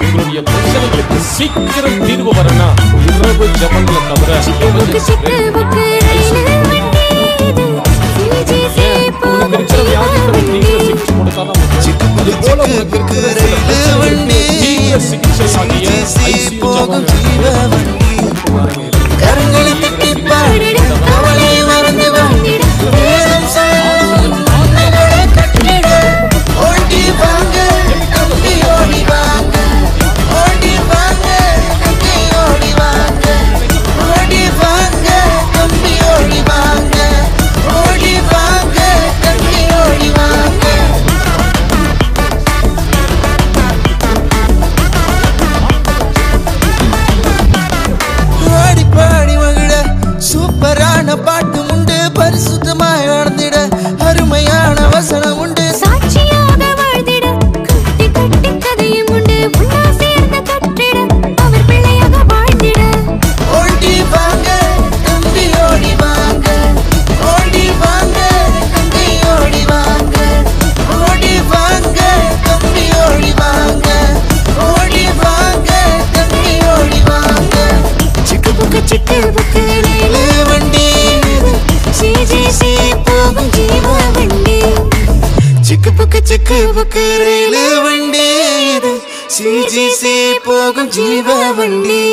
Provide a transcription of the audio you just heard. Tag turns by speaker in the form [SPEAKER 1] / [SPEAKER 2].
[SPEAKER 1] உங்களுடைய பிரச்சனைகளுக்கு சீக்கிரம் தீர்வு வரணும். இரவு ஜபங்களை தவிர
[SPEAKER 2] பாட்டு உண்டு, பரிசுத்தமாய் வாழ்ந்திட அருமையான வசனம் உண்டு,
[SPEAKER 3] சாட்சியாக வாழ்ந்திட கட்டி கட்டி கதையும் உண்டு, உன்னா சேர்ந்த கற்றிட அவர் பிள்ளையாக வாழ்ந்திட.
[SPEAKER 2] ஓடி வாங்க தம்பி ஓடி வாங்க, ஓடி வாங்க தம்பி ஓடி வாங்க, ஓடி வாங்க தம்பி ஓடி வாங்க, ஓடி வாங்க தம்பி ஓடி வாங்க.
[SPEAKER 3] சிக்கு புக்கு வண்டி சிஜிசி போகும் ஜீவ வண்டி.
[SPEAKER 2] சிக்கு புக்கு ரயில் வண்டி, சிஜிசி போகும் ஜீவ வண்டி.